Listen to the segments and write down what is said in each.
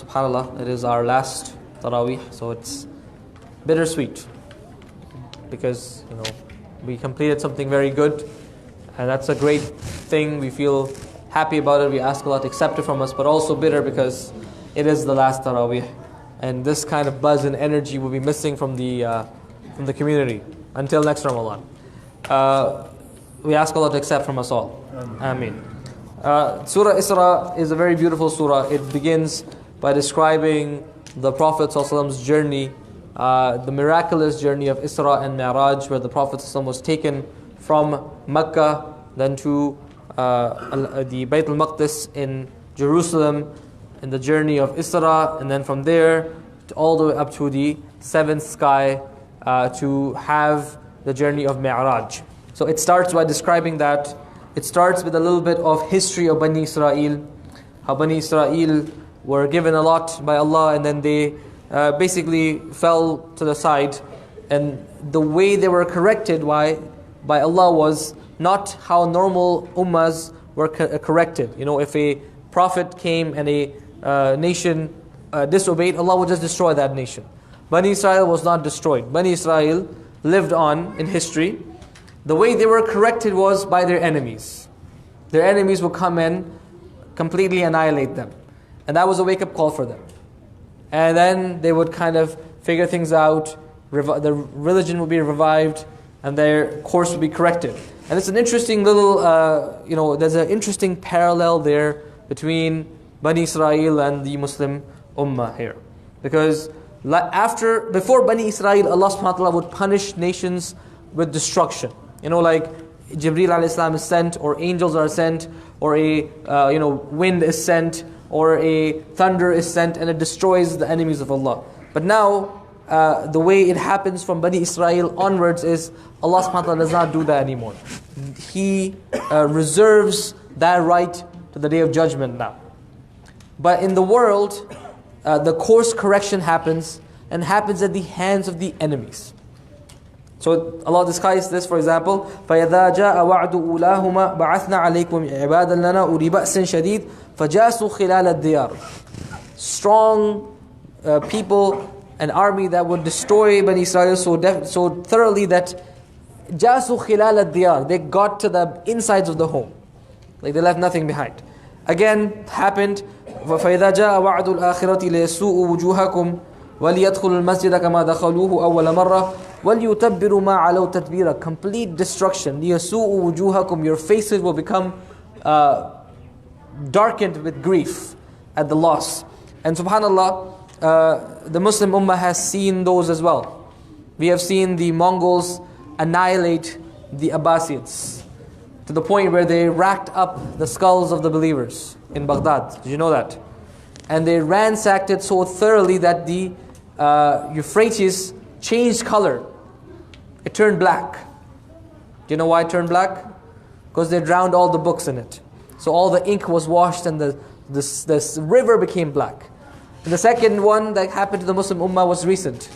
SubhanAllah, it is our last Taraweeh, so it's bittersweet because we completed something very good, and that's a great thing. We feel happy about it. We ask Allah to accept it from us, but also bitter because it is the last Taraweeh, and this kind of buzz and energy will be missing from the community until next Ramadan. We ask Allah to accept from us all. Ameen. Surah Isra is a very beautiful surah. It begins by describing the Prophet ﷺ's journey, the miraculous journey of Isra and Mi'raj, where the Prophet ﷺ was taken from Mecca, then to the Bayt al-Maqdis in Jerusalem, in the journey of Isra, and then from there all the way up to the seventh sky to have the journey of Mi'raj. So it starts by describing that. It starts with a little bit of history of Bani Israel, how Bani Israel were given a lot by Allah, and then they basically fell to the side, and the way they were corrected by Allah was not how normal ummahs were corrected. If a prophet came and a nation disobeyed, Allah would just destroy that nation. Bani Israel was not destroyed. Bani Israel lived on in history. The way they were corrected was by their enemies. Their enemies would come and completely annihilate them. And that was a wake-up call for them. And then they would kind of figure things out, the religion would be revived, and their course would be corrected. And it's an interesting little, there's an interesting parallel there between Bani Israel and the Muslim Ummah here. Because before Bani Israel, Allah subhanahu wa ta'ala would punish nations with destruction. Like Jibreel alayhi salam is sent, or angels are sent, or a wind is sent, or a thunder is sent, and it destroys the enemies of Allah. But now, the way it happens from Bani Israel onwards is Allah subhanahu wa ta'ala does not do that anymore. He reserves that right to the Day of Judgment now. But in the world, the course correction happens, and happens at the hands of the enemies. So Allah describes this, for example, فَإِذَا جَاءَ وَعْدُ أُولَاهُمَا بَعَثْنَا عَلَيْكُمْ عِبَادًا لَنَا أُولِي بَأْسٍ شَدِيدٍ فَجَاسُوا خِلَالَ الدِّيَارِ. Strong people, an army that would destroy Bani Israel so thoroughly that جَاسُوا خِلَالَ الدِّيَارِ, they got to the insides of the home. Like they left nothing behind. Again, happened, فَإِذَا جَاءَ وَعْدُ الْآخِرَةِ لِيَسُوءُ وُجُوهَكُمْ وَلِيَدْخُلُوا الْمَسْجِدَ كَمَا دَخَلُوهُ أَوَّلَ مَرَّةٍ وَلْيُتَبِّرُوا مَا عَلَوْا تَتْبِيرًا. Complete destruction. لِيَسُوءُ وُجُوهَكُمْ. Your faces will become darkened with grief at the loss. And subhanAllah, the Muslim Ummah has seen those as well. We have seen the Mongols annihilate the Abbasids to the point where they racked up the skulls of the believers in Baghdad. Did you know that? And they ransacked it so thoroughly that the Euphrates changed color. It turned black. Do you know why it turned black? Because they drowned all the books in it. So all the ink was washed and the river became black. And the second one that happened to the Muslim Ummah was recent.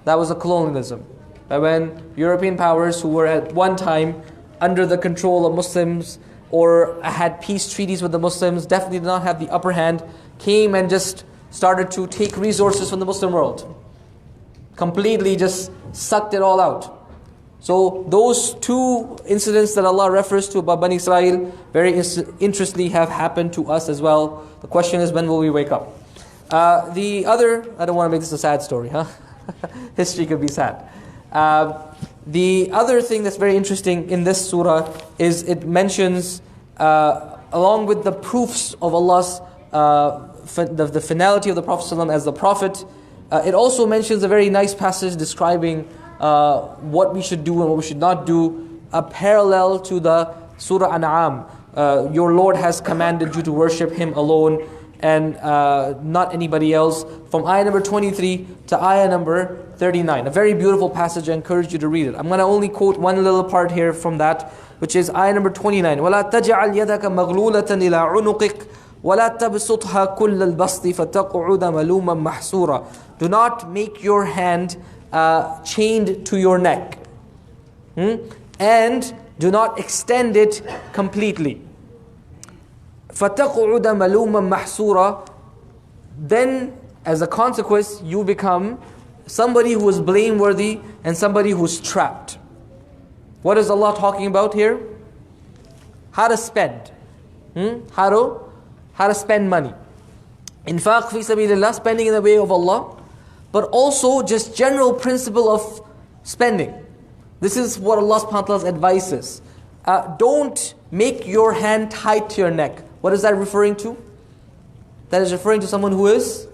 That was the colonialism. That when European powers, who were at one time under the control of Muslims or had peace treaties with the Muslims, definitely did not have the upper hand, came and just started to take resources from the Muslim world. Completely just sucked it all out. So those two incidents that Allah refers to about Bani Israel very interestingly have happened to us as well. The question is, when will we wake up? The other, I don't want to make this a sad story, huh? History could be sad. The other thing that's very interesting in this surah is it mentions, along with the proofs of Allah's, the finality of the Prophet ﷺ as the Prophet, it also mentions a very nice passage describing what we should do and what we should not do, a parallel to the Surah An'am. Your Lord has commanded you to worship Him alone and not anybody else. From ayah number 23 to ayah number 39. A very beautiful passage. I encourage you to read it. I'm going to only quote one little part here from that, which is ayah number 29. وَلَا تَجْعَلْ يَدَكَ مَغْلُولَةً إِلَىٰ عُنُقِكَ وَلَا تَبْسُطْهَا كُلَّ الْبَسْطِ فَتَقْعُدَ مَلُومًا مَحْسُورًا. Do not make your hand chained to your neck. And do not extend it completely. فَتَقْعُدَ مَلُومًا مَحْسُورًا. then as a consequence, you become somebody who is blameworthy and somebody who is trapped. What is Allah talking about here? How to spend. How to spend money. Infaq fi sabilillah, spending in the way of Allah, but also just general principle of spending. This is what Allah subhanahu wa ta'ala's advice is. Don't make your hand tight to your neck. What is that referring to? That is referring to someone who is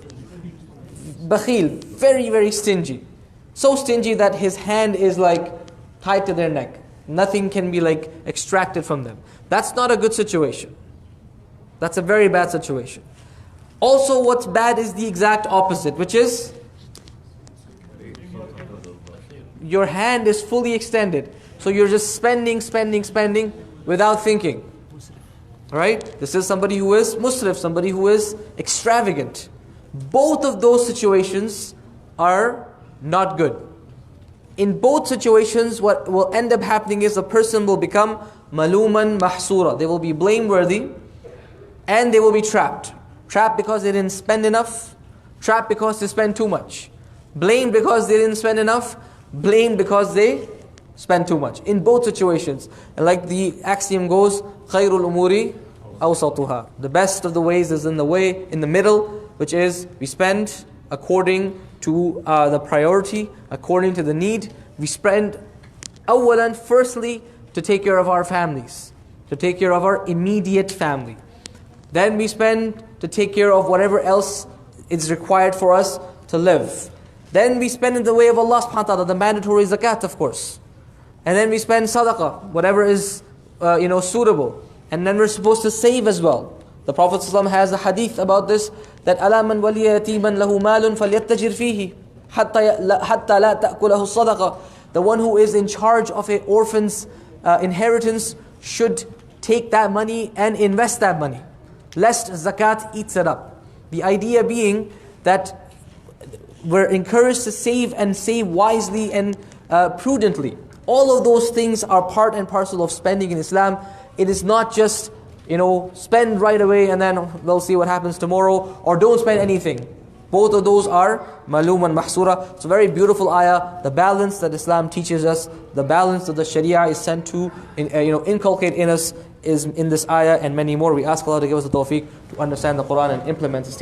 bakhil, very, very stingy. So stingy that his hand is like tied to their neck. Nothing can be like extracted from them. That's not a good situation. That's a very bad situation. Also, what's bad is the exact opposite, which is your hand is fully extended. So you're just spending without thinking. Right? This is somebody who is musrif, somebody who is extravagant. Both of those situations are not good. In both situations, what will end up happening is a person will become maluman mahsura. They will be blameworthy and they will be trapped. Trapped because they didn't spend enough. Trapped because they spend too much. Blamed because they didn't spend enough. Blamed because they spend too much. In both situations. And like the axiom goes, khairul umuri awsatuha. The best of the ways is in the middle, which is we spend according to the priority, according to the need. We spend awalan, firstly, to take care of our families, to take care of our immediate family. Then we spend to take care of whatever else is required for us to live. Then we spend in the way of Allah subhanahu wa ta'ala, the mandatory zakat, of course. And then we spend sadaqah, whatever is suitable. And then we're supposed to save as well. The Prophet ﷺ has a hadith about this, that أَلَا مَنْ وَلِيَ يَتِيمًا لَهُ مَالٌ فَلْيَتَّجِرْ فِيهِ حَتَّى لَا تَأْكُلَهُ الصَّدَقَةِ. The one who is in charge of an orphan's inheritance should take that money and invest that money, lest zakat eats it up. The idea being that we're encouraged to save and save wisely and prudently. All of those things are part and parcel of spending in Islam. It is not just, spend right away and then we'll see what happens tomorrow, or don't spend anything. Both of those are malum and mahsura. It's a very beautiful ayah. The balance that Islam teaches us, the balance that the Sharia is sent to inculcate in us is in this ayah and many more. We ask Allah to give us the tawfiq to understand the Qur'an and implement this.